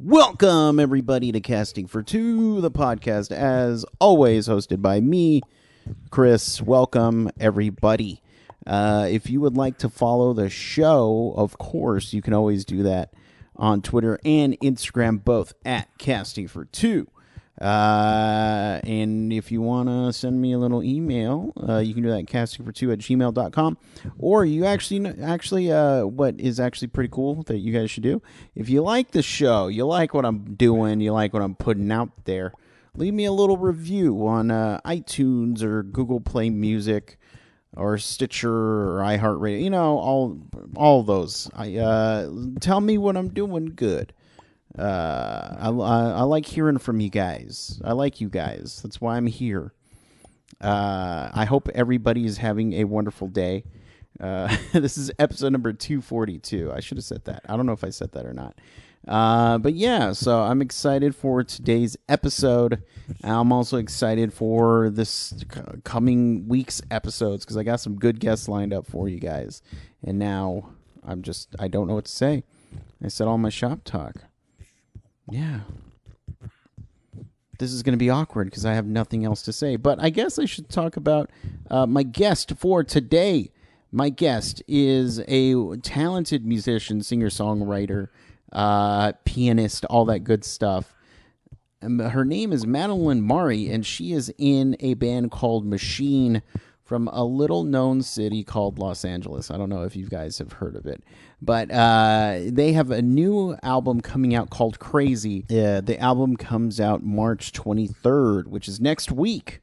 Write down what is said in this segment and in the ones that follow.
Welcome, everybody, to Casting for Two, the podcast, as always, hosted by me, Chris. Welcome, everybody. If you would like to follow the show, of course, you can always do that on Twitter and Instagram, both at Casting for Two. And if you want to send me a little email, you can do that at castingfor2@gmail.com. Or you actually, what is actually pretty cool that you guys should do, if you like the show, you like what I'm doing, you like what I'm putting out there, leave me a little review on iTunes or Google Play Music or Stitcher or iHeartRadio. You know, all those. Tell me what I'm doing good. I like hearing from you guys. I like you guys. That's why I'm here. I hope everybody is having a wonderful day. This is episode number 242. I should have said that. I don't know if I said that or not. But yeah, so I'm excited for today's episode. I'm also excited for this coming week's episodes because I got some good guests lined up for you guys. And now I don't know what to say. I said all my shop talk. Yeah. This is going to be awkward because I have nothing else to say. But I guess I should talk about my guest for today. My guest is a talented musician, singer-songwriter, pianist, all that good stuff. Her name is Madeline Mahrie, and she is in a band called Machine from a little-known city called Los Angeles. I don't know if you guys have heard of it. But they have a new album coming out called Crazy. The album comes out March 23rd, which is next week.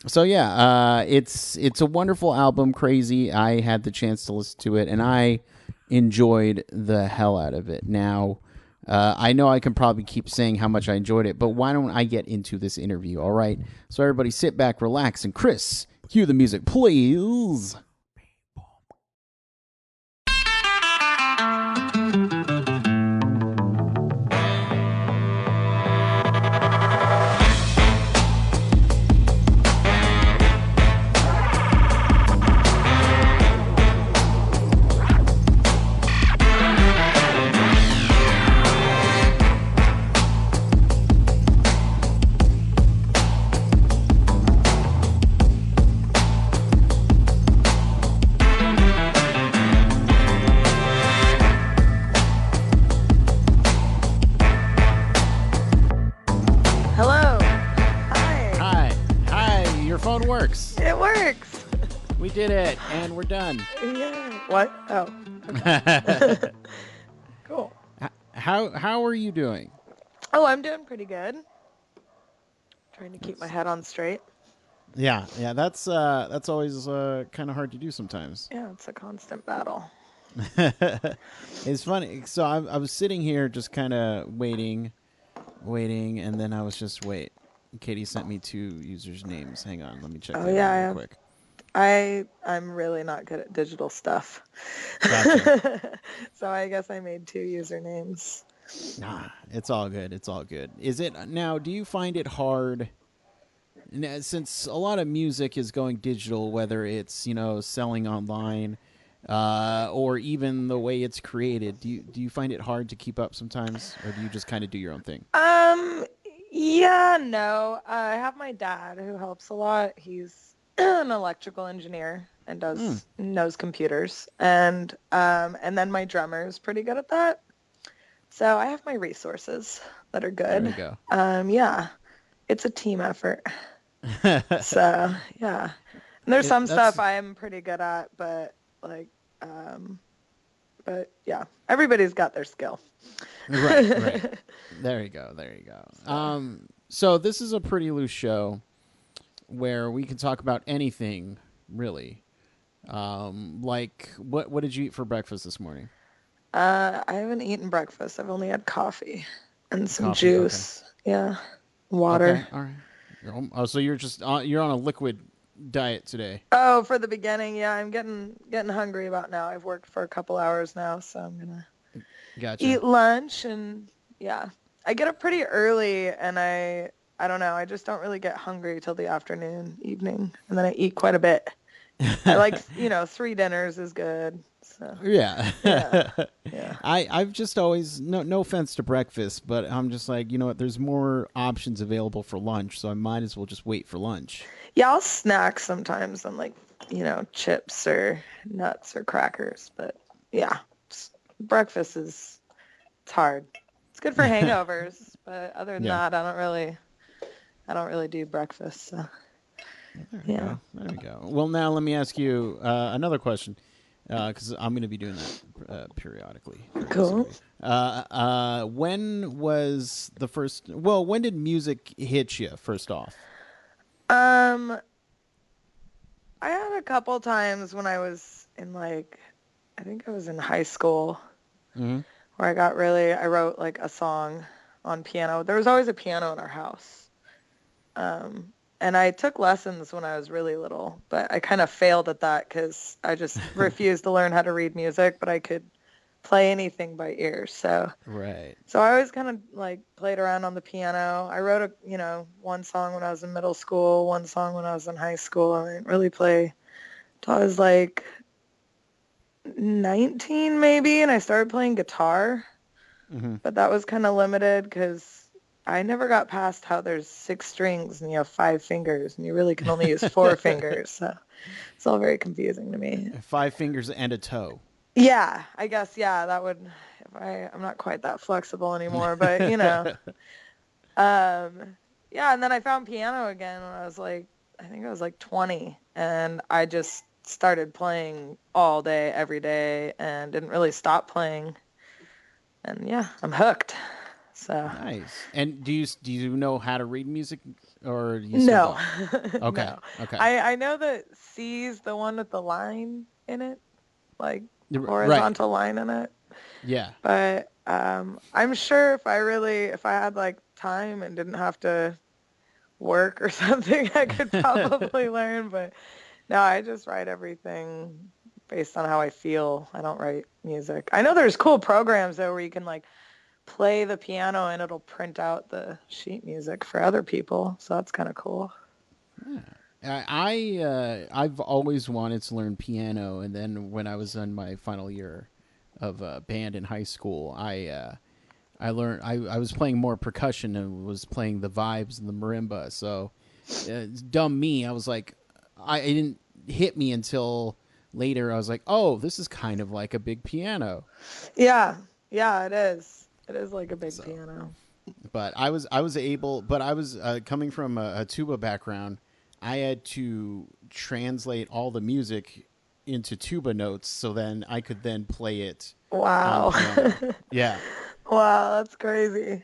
So yeah, it's a wonderful album, Crazy. I had the chance to listen to it, and I enjoyed the hell out of it. Now, I know I can probably keep saying how much I enjoyed it, but why don't I get into this interview, all right? So everybody sit back, relax, and Chris, cue the music, please. We did it, and we're done. Yeah. What? Oh. Okay. Cool. How are you doing? Oh, I'm doing pretty good. Trying to keep my head on straight. Yeah. That's always kind of hard to do sometimes. Yeah, it's a constant battle. It's funny. So I was sitting here just kind of waiting, and then I was just wait. Katie sent me two users' names. Hang on, let me check. Oh yeah, real quick. I'm really not good at digital stuff. Gotcha. So I guess I made two usernames. Nah, it's all good. Is it now? Do you find it hard? Since a lot of music is going digital, whether it's selling online, or even the way it's created, do you find it hard to keep up sometimes, or do you just kind of do your own thing? Yeah, no. I have my dad who helps a lot. He's an electrical engineer and knows computers, and then my drummer is pretty good at that. So I have my resources that are good. There we go. Yeah, it's a team effort. So yeah, and there's some stuff I am pretty good at, but yeah, everybody's got their skill. Right. There you go. So this is a pretty loose show where we can talk about anything, really. Like, what did you eat for breakfast this morning? I haven't eaten breakfast. I've only had coffee and some juice. Okay. Yeah, water. Okay. All right. Oh, so you're just you're on a liquid diet today. Oh, for the beginning, yeah. I'm getting hungry about now. I've worked for a couple hours now, so I'm gonna eat lunch, and yeah, I get up pretty early, and I don't know. I just don't really get hungry till the afternoon, evening, and then I eat quite a bit. I like 3 dinners is good. So Yeah. yeah, yeah. I've just always, no offense to breakfast, but I'm just like, you know what, there's more options available for lunch, so I might as well just wait for lunch. Yeah, I'll snack sometimes on like, chips or nuts or crackers, but yeah, breakfast is it's hard. It's good for hangovers, but other than Yeah. that, I don't really do breakfast. So There we yeah, go. There we go. Well, now let me ask you another question, because I'm going to be doing that periodically during this cool. interview. When was the first? Well, when did music hit you? First off. Um, I had a couple times when I was in like, I think I was in high school Mm-hmm. where I wrote like a song on piano. There was always a piano in our house. Um, and I took lessons when I was really little, but I kind of failed at that because I just refused to learn how to read music, but I could play anything by ear. Right. So I always kind of like played around on the piano. I wrote one song when I was in middle school, one song when I was in high school. I didn't really play till I was like 19 maybe, and I started playing guitar, Mm-hmm. but that was kind of limited because I never got past how there's 6 strings and you have 5 fingers and you really can only use 4 fingers. So it's all very confusing to me. 5 fingers and a toe. Yeah, I guess, yeah, that would, I'm not quite that flexible anymore, but yeah, and then I found piano again when I was like, I think I was like 20, and I just started playing all day, every day, and didn't really stop playing. And yeah, I'm hooked. So Nice. And do you know how to read music, or you still no, don't? Okay. no. Okay. I know that C's the one with the line in it, like Right. horizontal line in it. Yeah. But I'm sure if I had like time and didn't have to work or something, I could probably learn. But no, I just write everything based on how I feel. I don't write music. I know there's cool programs though where you can like play the piano and it'll print out the sheet music for other people. So that's kind of cool. I've always wanted to learn piano, and then when I was in my final year of band in high school, I learned I was playing more percussion and was playing the vibes and the marimba. So, dumb me, I was like, it didn't hit me until later. I was like, oh, this is kind of like a big piano. Yeah, yeah, it is. It is like a big So, piano. but I was coming from a tuba background. I had to translate all the music into tuba notes so then I could then play it on Wow. piano. Yeah. Wow, that's crazy.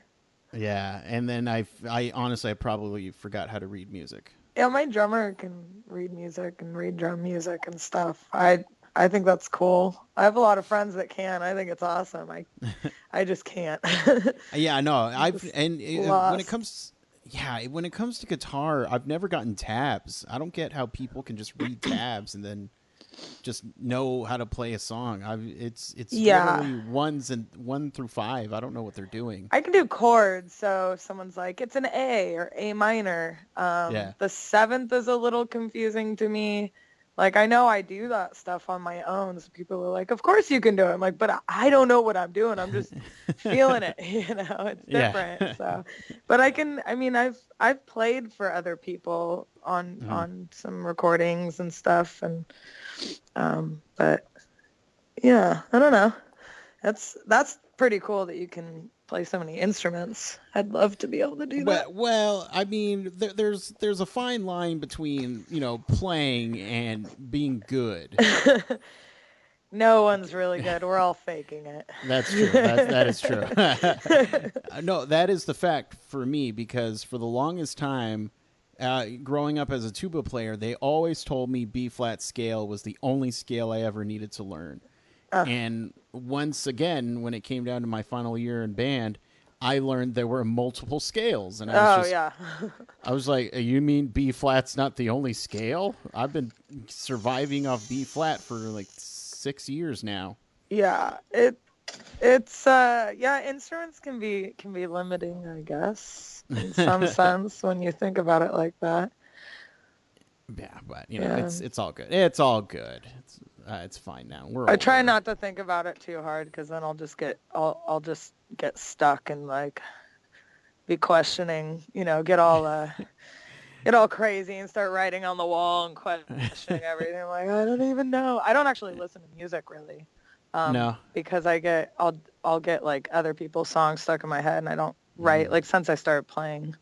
Yeah, and then I honestly I probably forgot how to read music. Yeah, my drummer can read music and read drum music and stuff. I think that's cool. I have a lot of friends that can. I think it's awesome. I just can't. Yeah, no, Just lost. when it comes to guitar, I've never gotten tabs. I don't get how people can just read tabs and then just know how to play a song. It's Yeah. literally ones and 1 through 5. I don't know what they're doing. I can do chords, so if someone's like, it's an A or A minor. Yeah. The seventh is a little confusing to me. Like, I know I do that stuff on my own, so people are like, of course you can do it. I'm like, but I don't know what I'm doing. I'm just feeling it, it's Yeah. different. So, but I mean, I've played for other people Mhm. on some recordings and stuff, and but yeah, I don't know. That's pretty cool that you can play so many instruments. I'd love to be able to do that. Well, I mean, there's a fine line between playing and being good. No one's really good. We're all faking it. That's true. That is true. No, that is the fact for me because for the longest time, growing up as a tuba player, they always told me B flat scale was the only scale I ever needed to learn. Oh, And once again, when it came down to my final year in band, I learned there were multiple scales, and oh yeah. I was like, "You mean B flat's not the only scale? I've been surviving off B flat for like 6 years now." Yeah. It's yeah, instruments can be limiting, I guess, in some sense when you think about it like that. Yeah, but Yeah. it's all good. It's all good. It's fine now. We're I older. try not to think about it too hard because then I'll just get stuck and like be questioning, get all crazy and start writing on the wall and questioning everything. I'm like, I don't even know. I don't actually listen to music really. No. Because I'll get like other people's songs stuck in my head and I don't write like since I started playing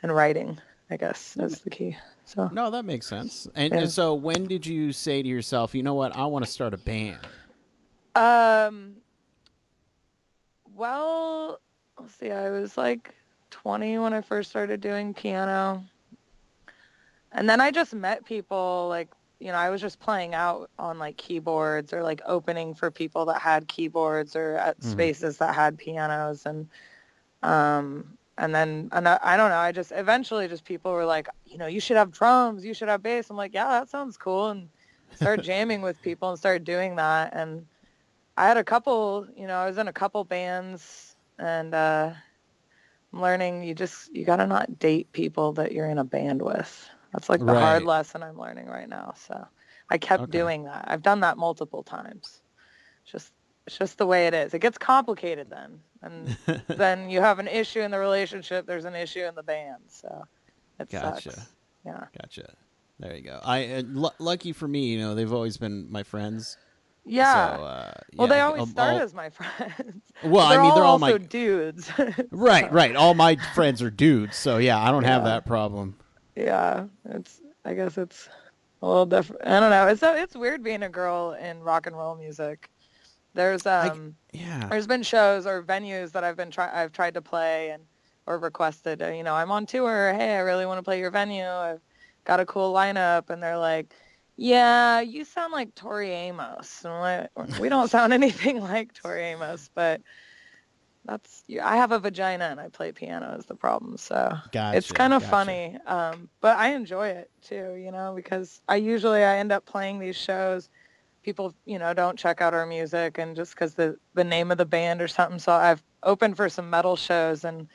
and writing, I guess is the key. So No, that makes sense. And, yeah. so when did you say to yourself, you know what, I want to start a band? Well, let's see, I was like 20 when I first started doing piano. And then I just met people like, I was just playing out on like keyboards or like opening for people that had keyboards or at spaces that had pianos. And I don't know, I just eventually just people were like, you should have drums, you should have bass. I'm like, yeah, that sounds cool. And start jamming with people and start doing that. And I had a couple, I was in a couple bands and I'm learning you got to not date people that you're in a band with. That's like the hard Right. lesson I'm learning right now. So I kept doing that. I've done that multiple times. It's just the way it is. It gets complicated then. And then you have an issue in the relationship. There's an issue in the band. So it sucks. Yeah. Gotcha. There you go. Lucky for me, they've always been my friends. Yeah. So, well, they always start as my friends. Well, they're I mean, they're all also my dudes. right. All my friends are dudes, so yeah, I don't have that problem. Yeah, I guess it's a little different. I don't know. It's weird being a girl in rock and roll music. There's there's been shows or venues that I've tried to play and or requested. I'm on tour. Hey, I really want to play your venue. I've got a cool lineup, and they're like, yeah, you sound like Tori Amos. And I'm like, we don't sound anything like Tori Amos, but I have a vagina and I play piano is the problem. So it's kind of funny. But I enjoy it too, because I end up playing these shows. People, don't check out our music and just because the name of the band or something. So I've opened for some metal shows and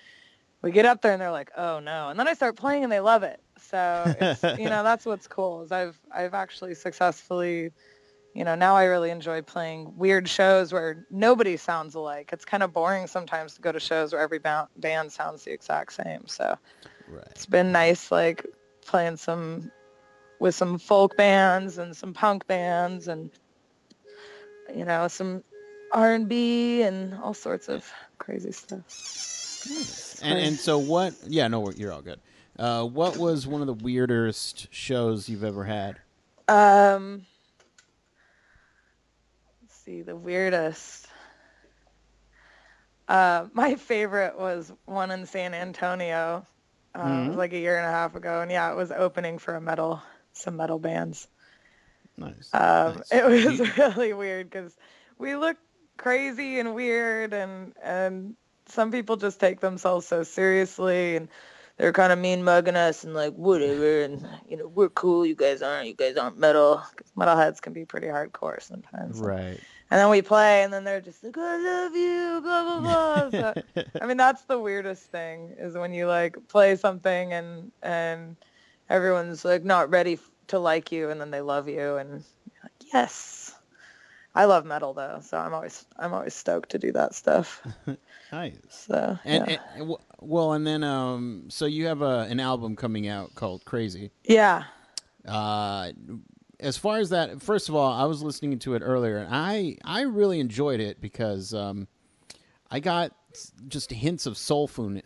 we get up there and they're like, oh no. And then I start playing and they love it. So it's, that's what's cool is I've actually successfully, now I really enjoy playing weird shows where nobody sounds alike. It's kind of boring sometimes to go to shows where every band sounds the exact same. So It's been nice, like playing with some folk bands and some punk bands and, some R&B and all sorts of crazy stuff. Nice. And so what? Yeah, no, you're all good. What was one of the weirdest shows you've ever had? Let's see, the weirdest. My favorite was one in San Antonio. It was like a year and a half ago, and yeah, it was opening for some metal bands. Nice. It was really weird because we look crazy and weird, and some people just take themselves so seriously, and they're kind of mean mugging us and like whatever, and we're cool, you guys aren't metal. 'Cause metalheads can be pretty hardcore sometimes. Right. And then we play, and then they're just like, I love you, blah, blah, blah. So, I mean, that's the weirdest thing is when you, like, play something and everyone's, like, not ready to like you, and then they love you, and you're like, yes. I love metal, though, so I'm always stoked to do that stuff. Nice. So, and then, so you have an album coming out called Crazy. Yeah. As far as that, first of all, I was listening to it earlier, and I really enjoyed it because I got just hints of soulfulness,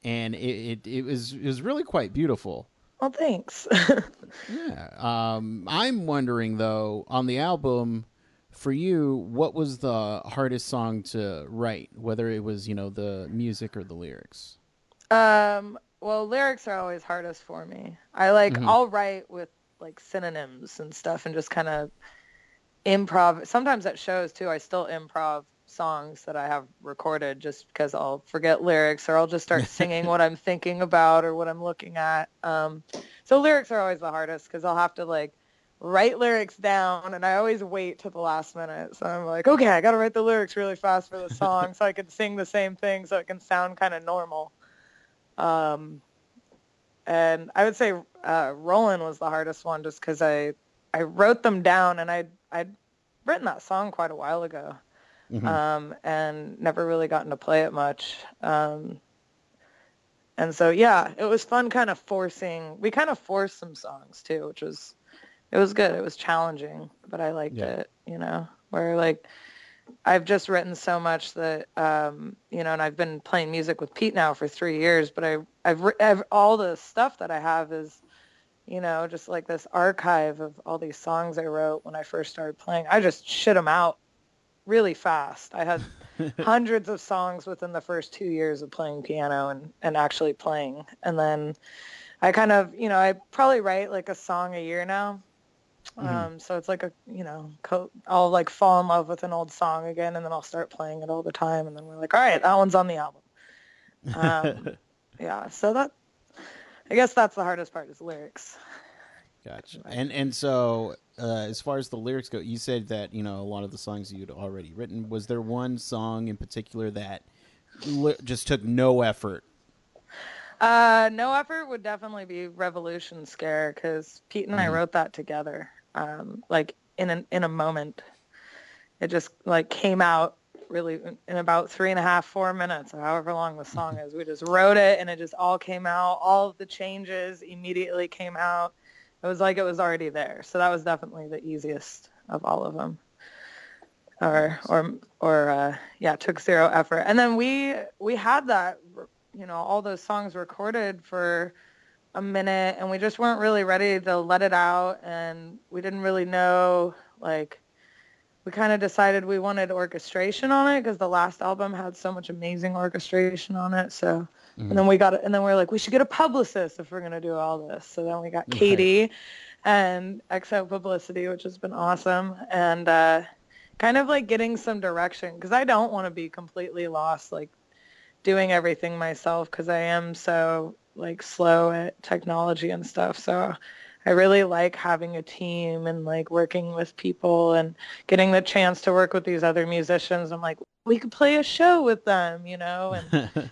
and it was really quite beautiful. Well, thanks. Yeah. I'm wondering though, on the album, for you, what was the hardest song to write? Whether it was the music or the lyrics. Well, lyrics are always hardest for me. I'll write with like synonyms and stuff and just kind of improv. Sometimes at shows too, I still improv songs that I have recorded just because I'll forget lyrics or I'll just start singing what I'm thinking about or what I'm looking at. So lyrics are always the hardest because I'll have to like write lyrics down and I always wait to the last minute. So I'm like, okay, I got to write the lyrics really fast for the song so I can sing the same thing so it can sound kind of normal. And I would say Roland was the hardest one just because I wrote them down, and I'd written that song quite a while ago, Hmm. and never really gotten to play it much. And so, yeah, it was fun we kind of forced some songs too, it was good. It was challenging, but I liked Yeah. it, where like I've just written so much that, and I've been playing music with Pete now for 3 years, but I've all the stuff that I have is, just like this archive of all these songs I wrote when I first started playing. I just shit them out really fast. I had hundreds of songs within the first 2 years of playing piano and actually playing. And then I kind of, I probably write like a song a year now. Hmm. So it's like I'll like fall in love with an old song again, and then I'll start playing it all the time. And then we're like, all right, that one's on the album. Um, yeah. So I guess that's the hardest part is lyrics. Gotcha. And so, as far as the lyrics go, you said that a lot of the songs you'd already written. Was there one song in particular that just took no effort? No effort would definitely be Revolution Scare because Pete and I Hmm. wrote that together. Like in a moment, it just like came out really in about 3.5, 4 minutes, or however long the song is. We just wrote it, and it just all came out. All of the changes immediately came out. It was like it was already there. So that was definitely the easiest of all of them. Or Nice. yeah, took zero effort. And then we had that, all those songs recorded for a minute, and we just weren't really ready to let it out, and we didn't really know, like, we kind of decided we wanted orchestration on it because the last album had so much amazing orchestration on it. So, and Hmm. then we were like, we should get a publicist if we're going to do all this. So then we got Right. Katie and XO Publicity, which has been awesome. And kind of like getting some direction because I don't want to be completely lost, like doing everything myself because I am so like slow at technology and stuff. So I really like having a team and like working with people and getting the chance to work with these other musicians. I'm like, we could play a show with them, and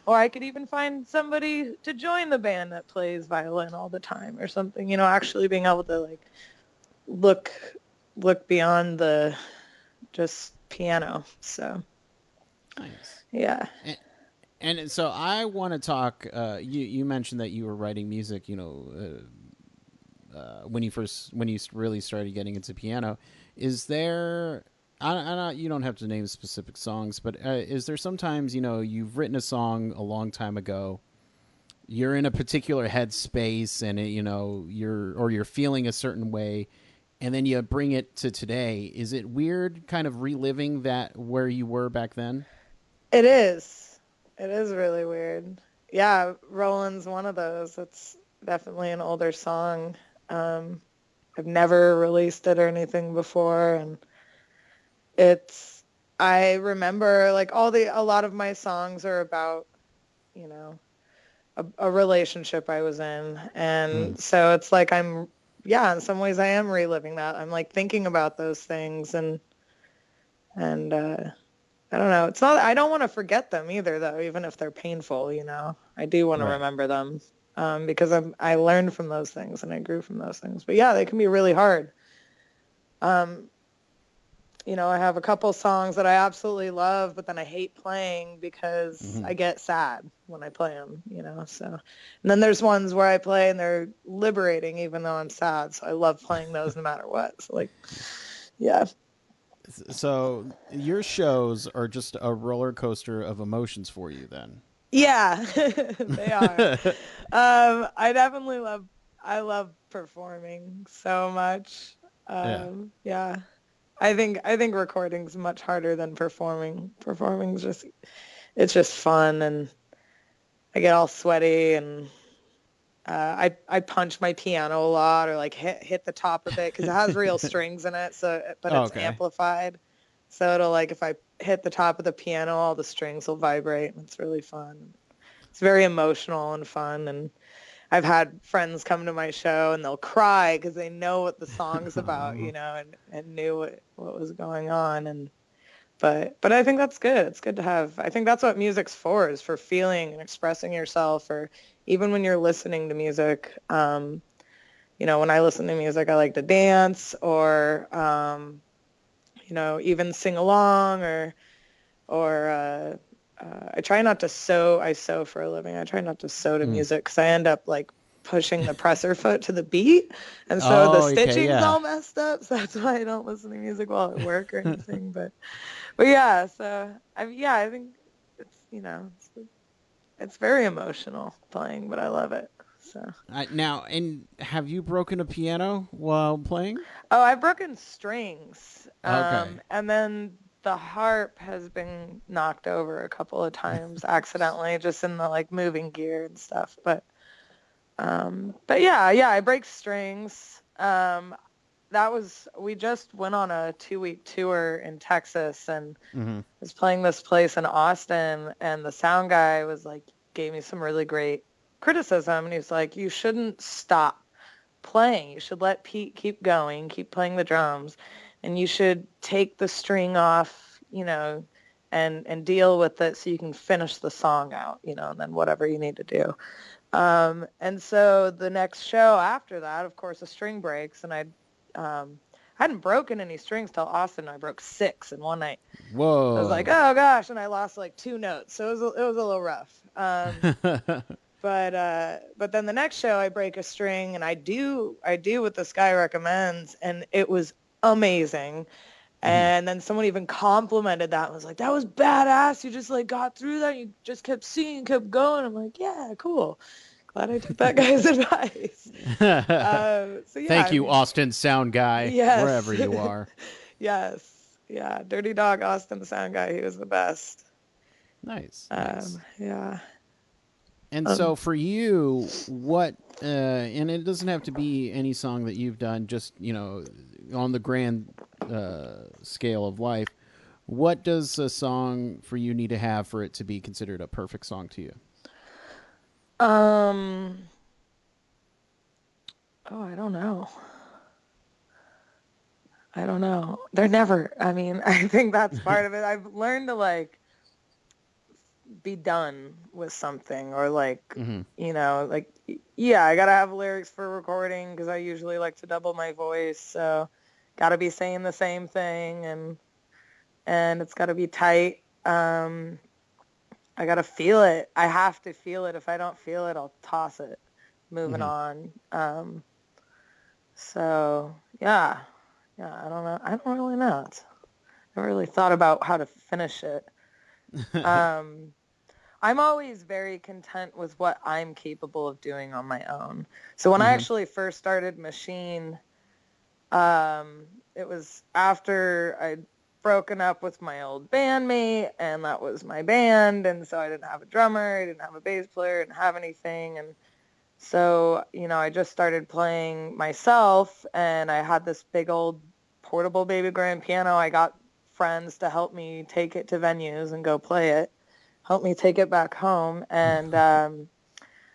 or I could even find somebody to join the band that plays violin all the time or something, actually being able to like look look beyond the just piano. So Nice. yeah. And, and so I want to talk. You mentioned that you were writing music. When you really started getting into piano, is there? You don't have to name specific songs, but is there sometimes you've written a song a long time ago, you're in a particular headspace, and you're feeling a certain way, and then you bring it to today. Is it weird, kind of reliving that where you were back then? It is. It is really weird. Yeah, Roland's one of those. It's definitely an older song. Um, I've never released it or anything before, and it's I remember like a lot of my songs are about, you know, a relationship I was in. Mm. And so it's like yeah, in some ways I am reliving that. I'm like thinking about those things and I don't know. It's not, I don't want to forget them either, though, even if they're painful. I do want to Right. remember them because I learned from those things and I grew from those things. But yeah, they can be really hard. Um, I have a couple songs that I absolutely love, but then I hate playing because Hmm. I get sad when I play them. So, and then there's ones where I play and they're liberating, even though I'm sad. So I love playing those no matter what. So, like, yeah. So your shows are just a roller coaster of emotions for you, then. Yeah, they are. I love performing so much. Yeah. Yeah. I think recording's much harder than performing. It's just fun, and I get all sweaty, and I punch my piano a lot or like hit the top of it because it has real strings in it, but Oh, it's okay. amplified. So it'll like if I hit the top of the piano, all the strings will vibrate, and it's really fun. It's very emotional and fun, and I've had friends come to my show and they'll cry because they know what the song's about, Aw. and knew what was going on. But I think that's good. It's good to have. I think that's what music's for, is for feeling and expressing yourself, or even when you're listening to music. when I listen to music, I like to dance or, even sing along or I try not to sew. I sew for a living. I try not to sew to music because I end up like pushing the presser foot to the beat. And so the Oh, okay, stitching's yeah. all messed up. So that's why I don't listen to music while at work or anything. But yeah, so I think it's very emotional playing, but I love it. So. Now, and have you broken a piano while playing? Oh, I've broken strings. Okay. And then the harp has been knocked over a couple of times accidentally, just in the like moving gear and stuff. But yeah, I break strings. We just went on a 2-week tour in Texas and Mm-hmm. was playing this place in Austin, and the sound guy was like, gave me some really great criticism, and he was like, you shouldn't stop playing. You should let Pete keep going, keep playing the drums, and you should take the string off, and deal with it so you can finish the song out, and then whatever you need to do. And so the next show after that, of course, a string breaks, and I hadn't broken any strings till Austin. I broke 6 in one night. I was like, Whoa. oh gosh, and I lost like 2 notes, so it was a little rough. But then the next show I break a string and I do what this guy recommends, and it was amazing. Mhm. And then someone even complimented that and was like, that was badass. You just like got through that. You just kept singing, kept going. I'm like, yeah, cool. Glad I took that guy's advice. So yeah, Thank I you, mean, Austin sound guy, yes, wherever you are. yes, yeah. Dirty Dog Austin, the sound guy, he was the best. Nice, nice. Yeah. And Um, so for you, what? And it doesn't have to be any song that you've done. Just on the grand scale of life. What does a song for you need to have for it to be considered a perfect song to you? um, oh, I don't know. I don't know. They're never, I mean, I think that's part of it. I've learned to like be done with something or like, Mm-hmm. like, yeah, I gotta have lyrics for recording because I usually like to double my voice. So gotta be saying the same thing and it's gotta be tight. I gotta feel it. I have to feel it. If I don't feel it, I'll toss it. Moving Mm-hmm. on. So yeah. Yeah, I don't know. I don't really know. I never really thought about how to finish it. Um, I'm always very content with what I'm capable of doing on my own. So when I Mm-hmm. actually first started Machine, um, it was after I'd broken up with my old bandmate, and that was my band, and so I didn't have a drummer, I didn't have a bass player, I didn't have anything, and so, I just started playing myself, and I had this big old portable baby grand piano. I got friends to help me take it to venues and go play it, help me take it back home, and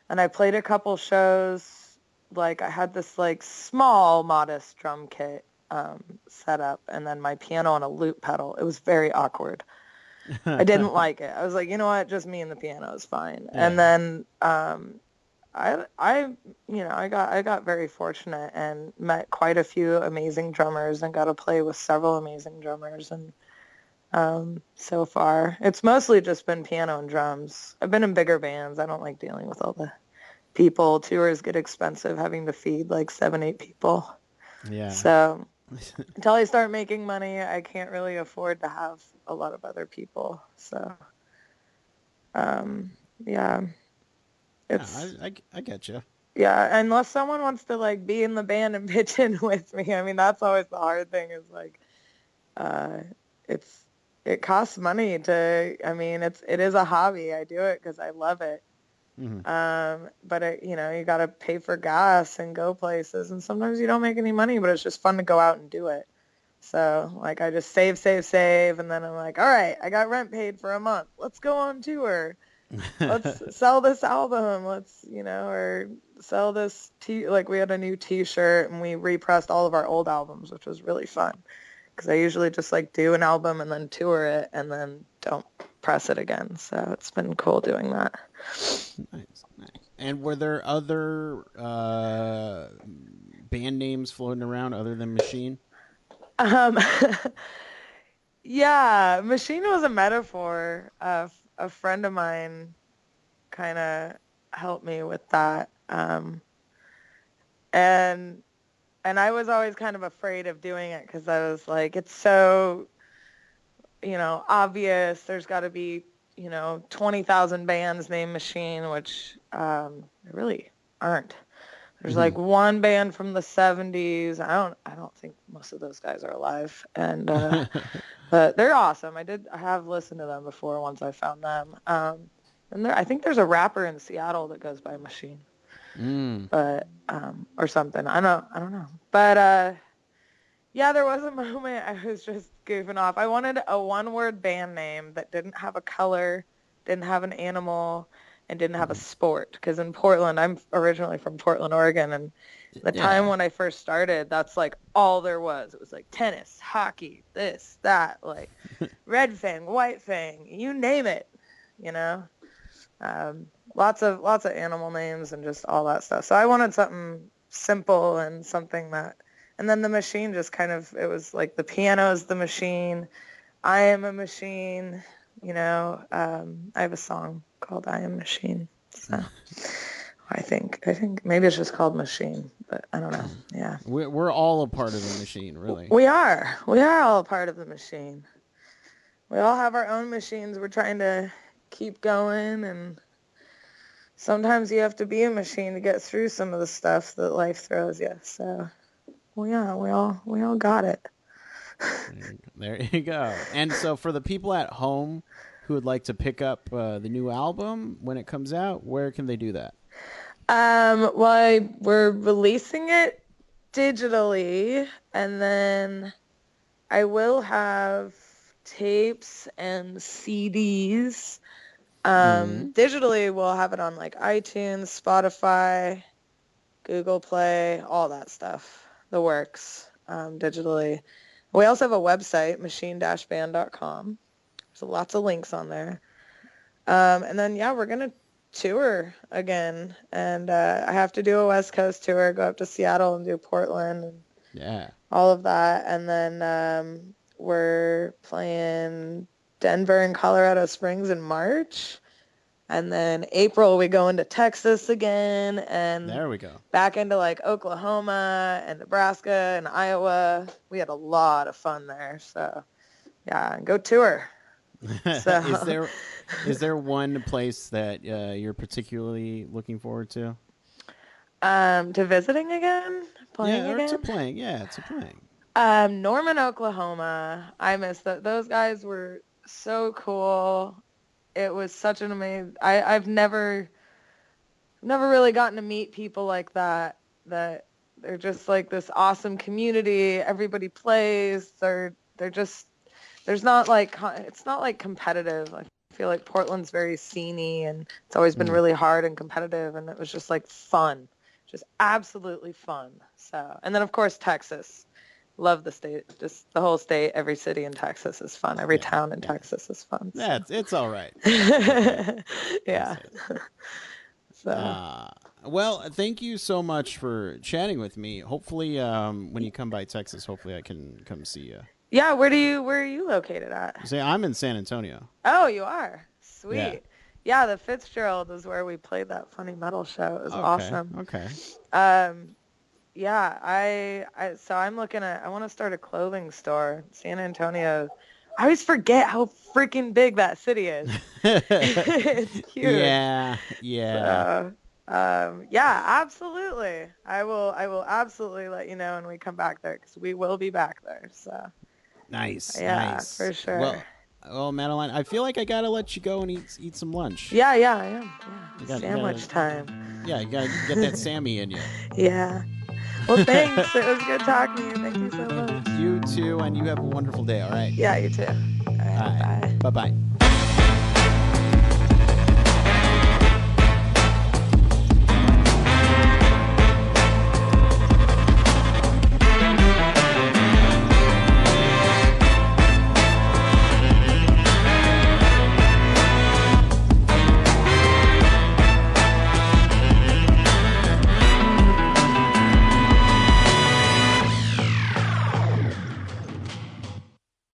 I played a couple shows. Like I had this like small, modest drum kit set up, and then my piano on a loop pedal. It was very awkward. I didn't like it. I was like, you know what, just me and the piano is fine. And Yeah. then I got very fortunate and met quite a few amazing drummers and got to play with several amazing drummers. And so far, it's mostly just been piano and drums. I've been in bigger bands. I don't like dealing with all the people. Tours get expensive having to feed like 7, 8 people. Yeah. So until I start making money, I can't really afford to have a lot of other people. So um, yeah, Yeah, it's I get you. yeah, unless someone wants to like be in the band and pitch in with me. I mean, that's always the hard thing is like uh it's it costs money to I mean, it is a hobby. I do it because I love it. Mm-hmm. But you got to pay for gas and go places and sometimes you don't make any money, but it's just fun to go out and do it. So, like I just save and then I'm like, "All right, I got rent paid for a month. Let's go on tour." Let's sell this album. Or sell this like we had a new t-shirt and we repressed all of our old albums, which was really fun because I usually just like do an album and then tour it and then don't press it again. So it's been cool doing that. Nice, nice. And were there other band names floating around other than Machine? Um, yeah, machine was a metaphor. A friend of mine kind of helped me with that. And and I was always kind of afraid of doing it because I was like, it's so, obvious. There's got to be, 20,000 bands named Machine, which there really aren't. There's Hmm. like one band from the 70s. I don't think most of those guys are alive. And but they're awesome. I have listened to them before once I found them. And I think there's a rapper in Seattle that goes by Machine. Mm. But or something. I don't know. But yeah, there was a moment I was just goofing off. I wanted a one-word band name that didn't have a color, didn't have an animal, and didn't have a sport. Because in Portland, I'm originally from Portland, Oregon, and the time Yeah. when I first started, that's like all there was. It was like tennis, hockey, this, that, like red fang, white fang, you name it, you know. Lots of animal names and just all that stuff. So I wanted something simple and something that, and then the machine just kind of, it was like the piano is the machine. I am a machine. I have a song called "I Am Machine." So I think maybe it's just called Machine, but I don't know. Yeah, We're all a part of the machine, really. we are all a part of the machine. We all have our own machines. We're trying to keep going, and sometimes you have to be a machine to get through some of the stuff that life throws you. So, well, yeah, we all got it. There you go. And so for the people at home who would like to pick up the new album when it comes out, where can they do that? We're releasing it digitally, and then I will have tapes and CDs. Mm. Digitally, we'll have it on like iTunes, Spotify, Google Play, all that stuff, the works, digitally. We also have a website, machine-band.com. There's lots of links on there. And then, yeah, we're going to tour again. And I have to do a West Coast tour, go up to Seattle and do Portland and Yeah. all of that. And then we're playing Denver and Colorado Springs in March. And then April, we go into Texas again and There we go. back into like Oklahoma and Nebraska and Iowa. We had a lot of fun there. So, yeah, go tour. So, is there one place that you're particularly looking forward to? to visiting again, playing Yeah, or to again. playing. Yeah, to playing. Norman, Oklahoma. I miss that. Those guys were so cool. It was such an amazing. I've never really gotten to meet people like that. That they're just like this awesome community. Everybody plays. They're just. There's not like it's not like competitive. I feel like Portland's very sceney and it's always been Mm. really hard and competitive, and it was just like fun, just absolutely fun. So, and then of course Texas. Love the state. Just the whole state. Every city in Texas is fun. Every Yeah, town in yeah. Texas is fun. So. It's all right. It's all right. That's Yeah. it. So. Well, thank you so much for chatting with me. Hopefully, when you come by Texas, hopefully I can come see you. Yeah. Where are you located at? Say, I'm in San Antonio. Oh, you are. Sweet. Yeah. Yeah, the Fitzgerald is where we played that funny metal show. It was awesome. Okay. Yeah, so I'm looking at, I want to start a clothing store. San Antonio. I always forget how freaking big that city is. It's huge. Yeah. So, yeah, absolutely. I will absolutely let you know when we come back there because we will be back there. So, Nice. yeah, Nice. for sure. Well, Madeline, I feel like I gotta let you go and eat some lunch. Yeah, I am. Yeah, You sandwich time. Yeah, you gotta get that Sammy in you. Yeah. Well, thanks. It was good talking to you. Thank you so much. You too, and you have a wonderful day. All right. Yeah, you too. All right, bye. Bye bye.